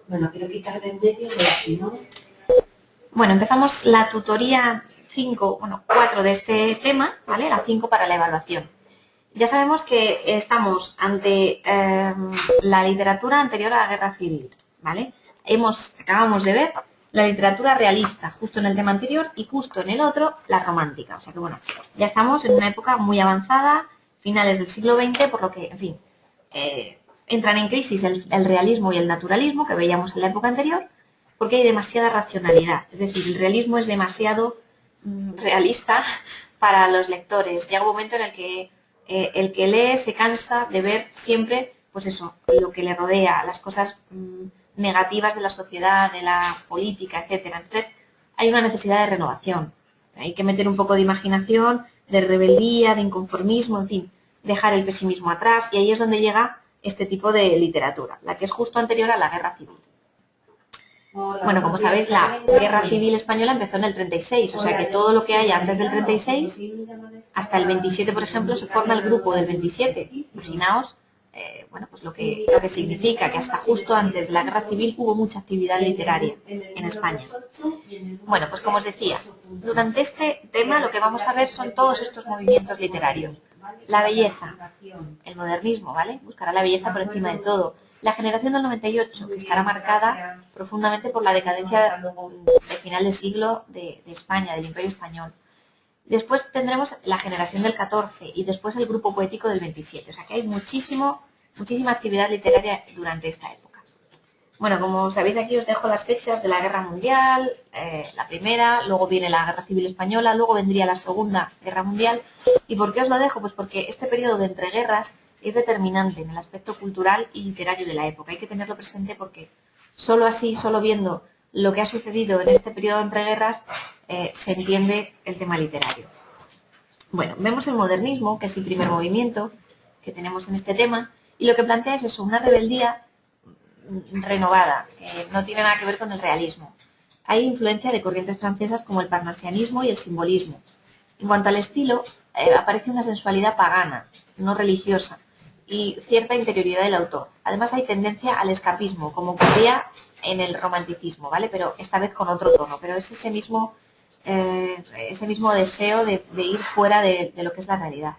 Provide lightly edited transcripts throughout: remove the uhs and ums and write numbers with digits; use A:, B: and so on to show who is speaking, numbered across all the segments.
A: Bueno, quiero quitar de en medio, pero si no...
B: Bueno, empezamos la tutoría 5, bueno, 4 de este tema, ¿vale? La 5 para la evaluación. Ya sabemos que estamos ante la literatura anterior a la Guerra Civil, ¿vale? Acabamos de ver la literatura realista, justo en el tema anterior, y justo en el otro, la romántica. O sea que, bueno, ya estamos en una época muy avanzada, finales del siglo XX, por lo que, en fin, entran en crisis el realismo y el naturalismo que veíamos en la época anterior, porque hay demasiada racionalidad. Es decir, el realismo es demasiado realista para los lectores. Llega un momento en el que lee se cansa de ver siempre, pues eso, lo que le rodea, las cosas negativas de la sociedad, de la política, etcétera. Entonces, hay una necesidad de renovación. Hay que meter un poco de imaginación, de rebeldía, de inconformismo, en fin, dejar el pesimismo atrás, y ahí es donde llega este tipo de literatura, la que es justo anterior a la Guerra Civil. Bueno, como sabéis, la Guerra Civil Española empezó en el 36, o sea que todo lo que hay antes del 36, hasta el 27, por ejemplo, se forma el grupo del 27. Imaginaos, bueno, pues lo que significa que hasta justo antes de la Guerra Civil hubo mucha actividad literaria en España. Bueno, pues como os decía, durante este tema lo que vamos a ver son todos estos movimientos literarios. La belleza, el modernismo, ¿vale? Buscará la belleza por encima de todo. La generación del 98, que estará marcada profundamente por la decadencia de final de siglo de España, del Imperio Español. Después tendremos la generación del 14 y después el grupo poético del 27. O sea que hay muchísima actividad literaria durante esta época. Bueno, como sabéis, aquí os dejo las fechas de la Guerra Mundial, la primera, luego viene la Guerra Civil Española, luego vendría la Segunda Guerra Mundial. ¿Y por qué os lo dejo? Pues porque este periodo de entreguerras es determinante en el aspecto cultural y literario de la época. Hay que tenerlo presente porque solo así, solo viendo lo que ha sucedido en este periodo de entreguerras, se entiende el tema literario. Bueno, vemos el modernismo, que es el primer movimiento que tenemos en este tema, y lo que plantea es eso, una rebeldía renovada, que no tiene nada que ver con el realismo. Hay influencia de corrientes francesas como el parnasianismo y el simbolismo. En cuanto al estilo, aparece una sensualidad pagana, no religiosa, y cierta interioridad del autor. Además hay tendencia al escapismo, como ocurría en el romanticismo, ¿vale? Pero esta vez con otro tono, pero es ese mismo deseo de ir fuera de lo que es la realidad.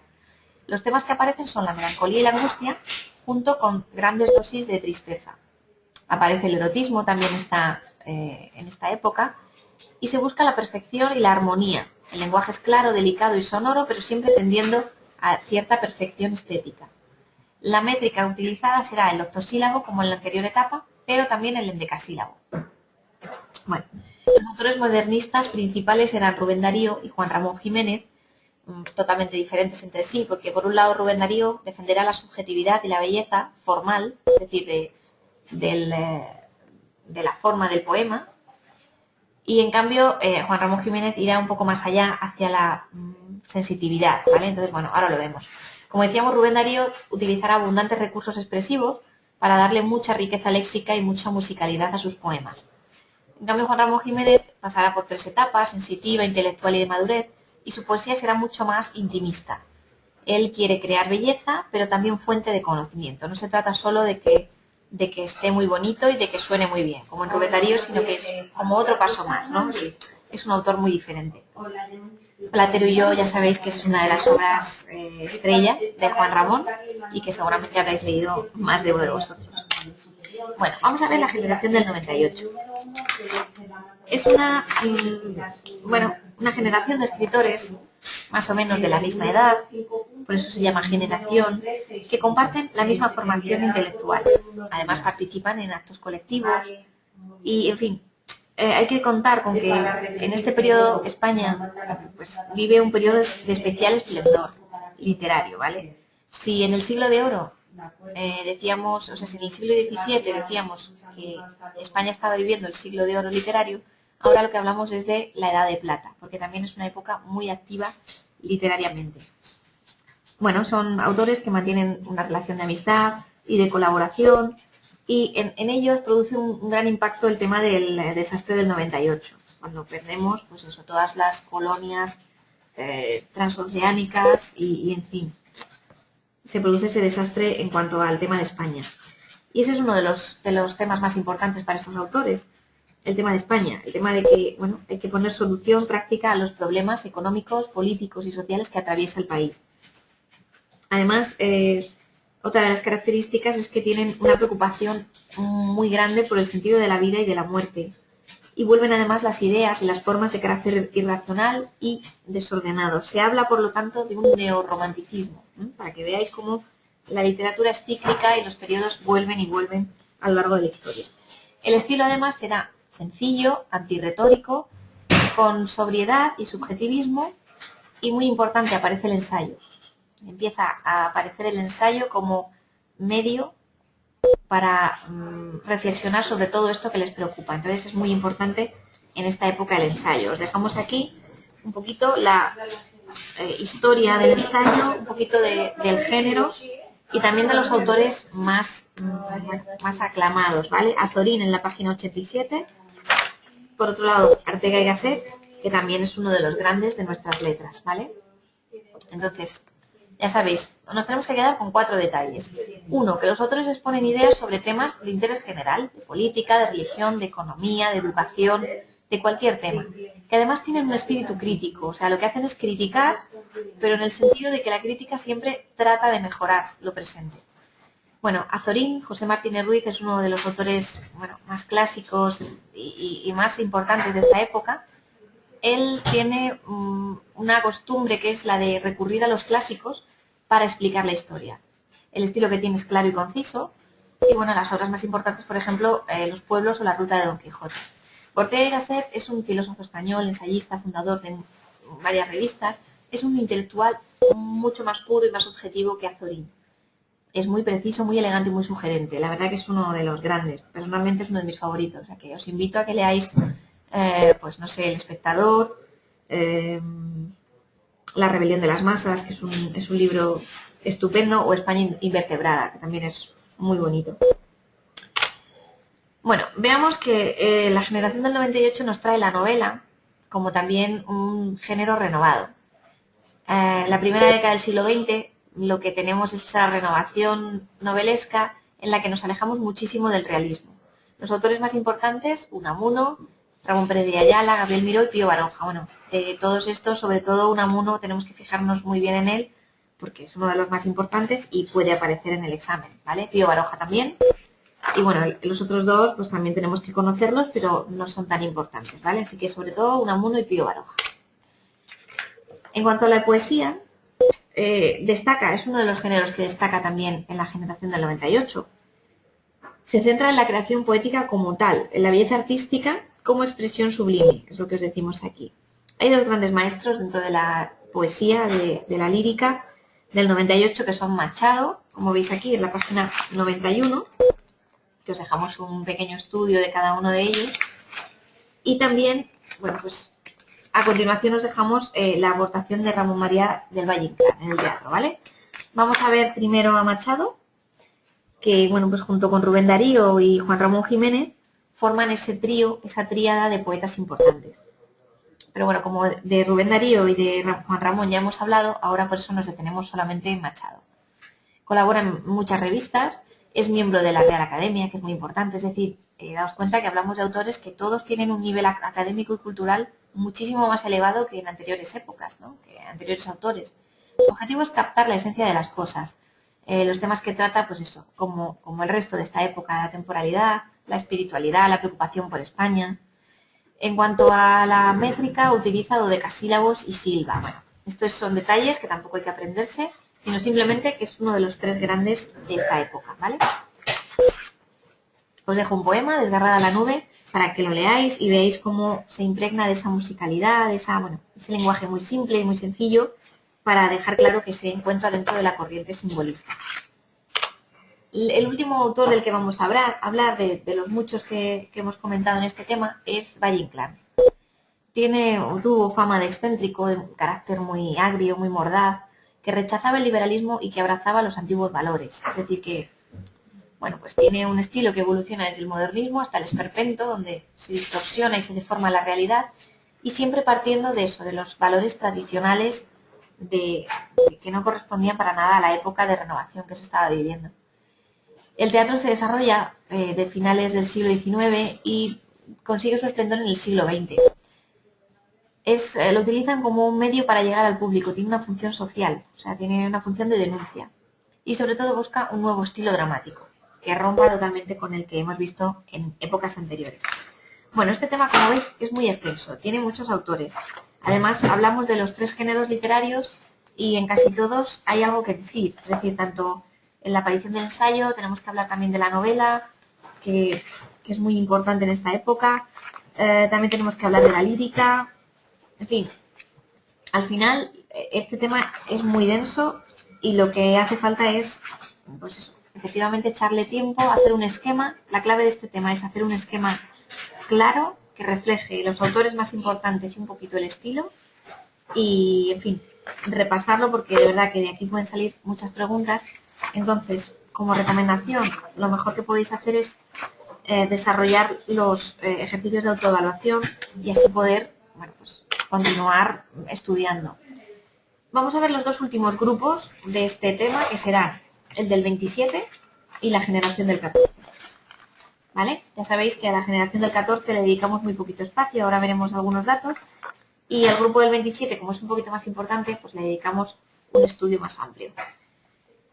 B: Los temas que aparecen son la melancolía y la angustia, junto con grandes dosis de tristeza. Aparece el erotismo, también está en esta época, y se busca la perfección y la armonía. El lenguaje es claro, delicado y sonoro, pero siempre tendiendo a cierta perfección estética. La métrica utilizada será el octosílabo, como en la anterior etapa, pero también el endecasílabo. Bueno, los autores modernistas principales eran Rubén Darío y Juan Ramón Jiménez, totalmente diferentes entre sí, porque por un lado Rubén Darío defenderá la subjetividad y la belleza formal, es decir, de la forma del poema, y en cambio Juan Ramón Jiménez irá un poco más allá hacia la sensitividad, ¿vale? Entonces, bueno, ahora lo vemos. Como decíamos, Rubén Darío utilizará abundantes recursos expresivos para darle mucha riqueza léxica y mucha musicalidad a sus poemas. En cambio, Juan Ramón Jiménez pasará por 3 etapas, sensitiva, intelectual y de madurez, y su poesía será mucho más intimista. Él quiere crear belleza, pero también fuente de conocimiento. No se trata solo de que esté muy bonito y de que suene muy bien, como en Rubén Darío, sino que es como otro paso más, ¿no? Es un autor muy diferente. Platero y yo ya sabéis que es una de las obras estrella de Juan Ramón y que seguramente habréis leído más de uno de vosotros. Bueno, vamos a ver la generación del 98. Es una generación de escritores más o menos de la misma edad, por eso se llama generación, que comparten la misma formación intelectual. Además participan en actos colectivos y, en fin, hay que contar con que en este periodo España pues, vive un periodo de especial esplendor literario, ¿vale? Si en el siglo de oro decíamos, o sea, si en el siglo XVII decíamos que España estaba viviendo el siglo de oro literario, ahora lo que hablamos es de la Edad de Plata, porque también es una época muy activa literariamente. Bueno, son autores que mantienen una relación de amistad y de colaboración, y en ellos produce un gran impacto el tema del desastre del 98, cuando perdemos pues eso, todas las colonias transoceánicas y en fin, se produce ese desastre en cuanto al tema de España. Y ese es uno de los temas más importantes para estos autores, el tema de España, el tema de que, bueno, hay que poner solución práctica a los problemas económicos, políticos y sociales que atraviesa el país. Además, otra de las características es que tienen una preocupación muy grande por el sentido de la vida y de la muerte. Y vuelven además las ideas y las formas de carácter irracional y desordenado. Se habla, por lo tanto, de un neorromanticismo, para que veáis cómo la literatura es cíclica y los periodos vuelven y vuelven a lo largo de la historia. El estilo, además, será sencillo, antirretórico, con sobriedad y subjetivismo, y muy importante, aparece el ensayo. Empieza a aparecer el ensayo como medio para reflexionar sobre todo esto que les preocupa. Entonces es muy importante en esta época el ensayo. Os dejamos aquí un poquito la historia del ensayo, un poquito del género y también de los autores más aclamados, ¿vale? Azorín en la página 87. Por otro lado, Ortega y Gasset, que también es uno de los grandes de nuestras letras, ¿vale? Entonces, ya sabéis, nos tenemos que quedar con 4 detalles. Uno, que los autores exponen ideas sobre temas de interés general, de política, de religión, de economía, de educación, de cualquier tema. Que además tienen un espíritu crítico, o sea, lo que hacen es criticar, pero en el sentido de que la crítica siempre trata de mejorar lo presente. Bueno, Azorín, José Martínez Ruiz, es uno de los autores más clásicos y más importantes de esta época. Él tiene una costumbre que es la de recurrir a los clásicos para explicar la historia. El estilo que tiene es claro y conciso. Y bueno, las obras más importantes, por ejemplo, Los pueblos o La ruta de Don Quijote. Ortega y Gasset es un filósofo español, ensayista, fundador de varias revistas. Es un intelectual mucho más puro y más objetivo que Azorín. Es muy preciso, muy elegante y muy sugerente. La verdad que es uno de los grandes. Personalmente es uno de mis favoritos. O sea que os invito a que leáis, pues no sé, El espectador, La rebelión de las masas, que es un libro estupendo, o España invertebrada, que también es muy bonito. Bueno, veamos que la generación del 98 nos trae la novela como también un género renovado. La primera década del siglo XX lo que tenemos es esa renovación novelesca en la que nos alejamos muchísimo del realismo. Los autores más importantes, Unamuno, Ramón Pérez de Ayala, Gabriel Miró y Pío Baroja. Bueno, de todos estos, sobre todo Unamuno, tenemos que fijarnos muy bien en él porque es uno de los más importantes y puede aparecer en el examen, ¿vale? Pío Baroja también. Y bueno, los otros dos pues también tenemos que conocerlos, pero no son tan importantes, ¿vale? Así que sobre todo Unamuno y Pío Baroja. En cuanto a la poesía, destaca, es uno de los géneros que destaca también en la generación del 98. Se centra en la creación poética como tal, en la belleza artística como expresión sublime, es lo que os decimos aquí. Hay dos grandes maestros dentro de la poesía, de la lírica del 98, que son Machado, como veis aquí en la página 91, que os dejamos un pequeño estudio de cada uno de ellos. Y también, bueno, pues a continuación os dejamos la aportación de Ramón María del Valle Inclán en el teatro, ¿vale? Vamos a ver primero a Machado, que, bueno, pues junto con Rubén Darío y Juan Ramón Jiménez forman ese trío, esa tríada de poetas importantes. Pero bueno, como de Rubén Darío y de Juan Ramón ya hemos hablado, ahora por eso nos detenemos solamente en Machado. Colabora en muchas revistas, es miembro de la Real Academia, que es muy importante, es decir, daos cuenta que hablamos de autores que todos tienen un nivel académico y cultural muchísimo más elevado que en anteriores épocas, ¿no? Que anteriores autores. Su objetivo es captar la esencia de las cosas, los temas que trata, pues eso, como el resto de esta época, la temporalidad, la espiritualidad, la preocupación por España. En cuanto a la métrica, utiliza dodecasílabos y sílaba. Bueno, estos son detalles que tampoco hay que aprenderse, sino simplemente que es uno de los 3 grandes de esta época, ¿vale? Os dejo un poema, Desgarrada la nube, para que lo leáis y veáis cómo se impregna de esa musicalidad, de ese lenguaje muy simple y muy sencillo, para dejar claro que se encuentra dentro de la corriente simbolista. El último autor del que vamos a hablar de los muchos que hemos comentado en este tema, es Valle Inclán. Tuvo fama de excéntrico, de carácter muy agrio, muy mordaz, que rechazaba el liberalismo y que abrazaba los antiguos valores. Es decir, que bueno, pues tiene un estilo que evoluciona desde el modernismo hasta el esperpento, donde se distorsiona y se deforma la realidad, y siempre partiendo de eso, de los valores tradicionales que no correspondían para nada a la época de renovación que se estaba viviendo. El teatro se desarrolla de finales del siglo XIX y consigue su esplendor en el siglo XX. Lo utilizan como un medio para llegar al público, tiene una función social, o sea, tiene una función de denuncia. Y sobre todo busca un nuevo estilo dramático, que rompa totalmente con el que hemos visto en épocas anteriores. Bueno, este tema, como veis, es muy extenso, tiene muchos autores. Además, hablamos de los 3 géneros literarios y en casi todos hay algo que decir. Es decir, tanto en la aparición del ensayo, tenemos que hablar también de la novela, que es muy importante en esta época. También tenemos que hablar de la lírica. En fin, al final, este tema es muy denso y lo que hace falta es, pues eso, efectivamente echarle tiempo, hacer un esquema. La clave de este tema es hacer un esquema claro que refleje los autores más importantes y un poquito el estilo y, en fin, repasarlo porque de verdad que de aquí pueden salir muchas preguntas. Entonces, como recomendación, lo mejor que podéis hacer es desarrollar los ejercicios de autoevaluación y así poder, bueno, pues, continuar estudiando. Vamos a ver los 2 últimos grupos de este tema, que serán el del 27 y la generación del 14. ¿Vale? Ya sabéis que a la generación del 14 le dedicamos muy poquito espacio, ahora veremos algunos datos. Y al grupo del 27, como es un poquito más importante, pues le dedicamos un estudio más amplio.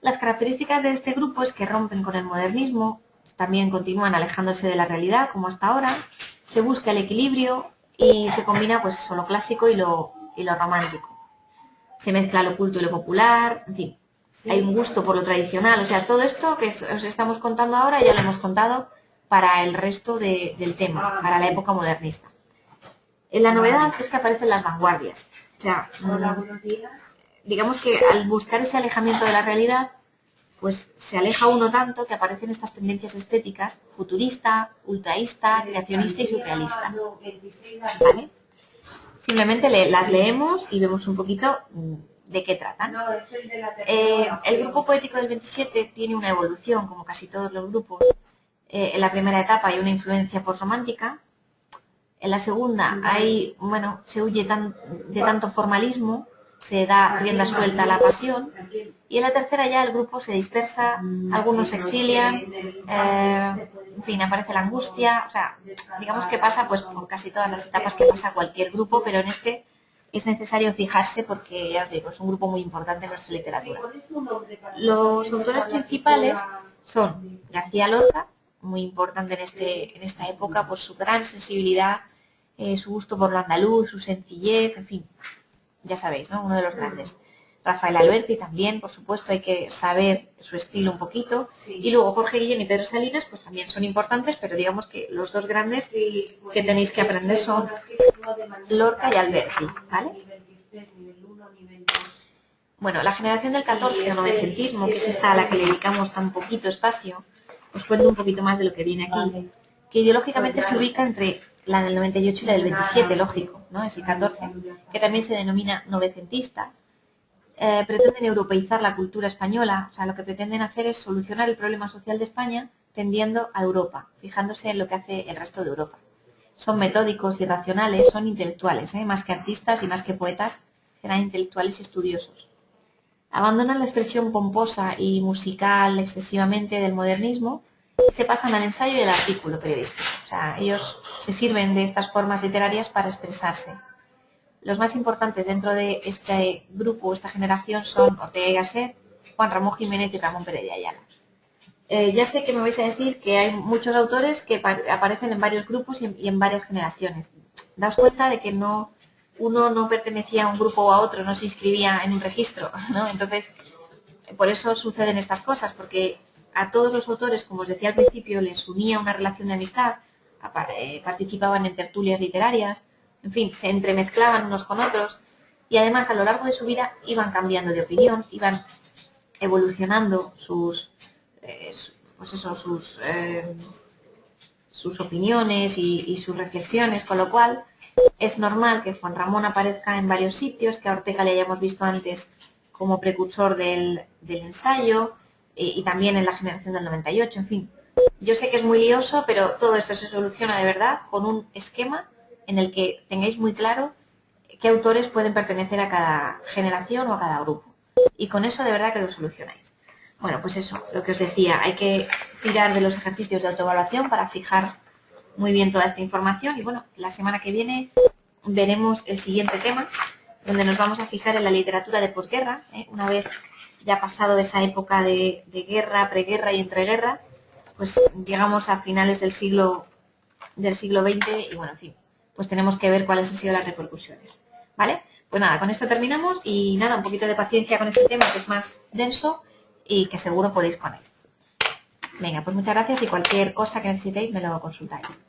B: Las características de este grupo es que rompen con el modernismo, también continúan alejándose de la realidad, como hasta ahora, se busca el equilibrio y se combina pues eso, lo clásico y lo romántico. Se mezcla lo culto y lo popular, en fin, hay un gusto por lo tradicional. O sea, todo esto que os estamos contando ahora ya lo hemos contado para el resto del tema, para la época modernista. La novedad es que aparecen las vanguardias. O sea, digamos que al buscar ese alejamiento de la realidad, pues se aleja uno tanto que aparecen estas tendencias estéticas futurista, ultraísta, creacionista y surrealista. ¿Vale? Simplemente las leemos y vemos un poquito de qué tratan. El grupo poético del 27 tiene una evolución, como casi todos los grupos. En la primera etapa hay una influencia postromántica. En la segunda se huye de tanto formalismo, se da rienda suelta a la pasión. Y en la tercera ya el grupo se dispersa, algunos se exilian, en fin, aparece la angustia. O sea, digamos que pasa pues por casi todas las etapas que pasa cualquier grupo, pero en este es necesario fijarse porque, ya os digo, es un grupo muy importante en nuestra literatura. Los autores principales son García Lorca, muy importante en esta época por su gran sensibilidad, su gusto por lo andaluz, su sencillez, en fin, ya sabéis, ¿no? Uno de los grandes. Rafael Alberti también, por supuesto, hay que saber su estilo un poquito. Y luego Jorge Guillén y Pedro Salinas, pues también son importantes, pero digamos que los 2 grandes que tenéis que aprender son Lorca y Alberti, ¿vale? Bueno, la generación del 14 o novecentismo, que es esta a la que le dedicamos tan poquito espacio, os cuento un poquito más de lo que viene aquí, que ideológicamente se ubica entre la del 98 y la del 27, lógico, ¿no? Es el 14, que también se denomina novecentista. Pretenden europeizar la cultura española, o sea, lo que pretenden hacer es solucionar el problema social de España tendiendo a Europa, fijándose en lo que hace el resto de Europa. Son metódicos y racionales, son intelectuales, más que artistas y más que poetas, serán intelectuales y estudiosos. Abandonan la expresión pomposa y musical excesivamente del modernismo y se pasan al ensayo y al artículo periodístico. O sea, ellos se sirven de estas formas literarias para expresarse. Los más importantes dentro de este grupo, esta generación, son Ortega y Gasset, Juan Ramón Jiménez y Ramón Pérez de Ayala. Ya sé que me vais a decir que hay muchos autores que aparecen en varios grupos y en varias generaciones. Daos cuenta de que uno no pertenecía a un grupo o a otro, no se inscribía en un registro, ¿no? Entonces, por eso suceden estas cosas, porque a todos los autores, como os decía al principio, les unía una relación de amistad, participaban en tertulias literarias, en fin, se entremezclaban unos con otros y además a lo largo de su vida iban cambiando de opinión, iban evolucionando sus opiniones y sus reflexiones, con lo cual es normal que Juan Ramón aparezca en varios sitios, que a Ortega le hayamos visto antes como precursor del ensayo y también en la generación del 98, en fin. Yo sé que es muy lioso, pero todo esto se soluciona de verdad con un esquema en el que tengáis muy claro qué autores pueden pertenecer a cada generación o a cada grupo. Y con eso de verdad que lo solucionáis. bueno, pues eso, lo que os decía, hay que tirar de los ejercicios de autoevaluación para fijar muy bien toda esta información y bueno, la semana que viene veremos el siguiente tema, donde nos vamos a fijar en la literatura de posguerra, una vez ya pasado esa época de guerra, preguerra y entreguerra, pues llegamos a finales del siglo XX y bueno, en fin, pues tenemos que ver cuáles han sido las repercusiones, ¿vale? Pues nada, con esto terminamos y nada, un poquito de paciencia con este tema que es más denso y que seguro podéis con él. Venga, pues muchas gracias y cualquier cosa que necesitéis me lo consultáis.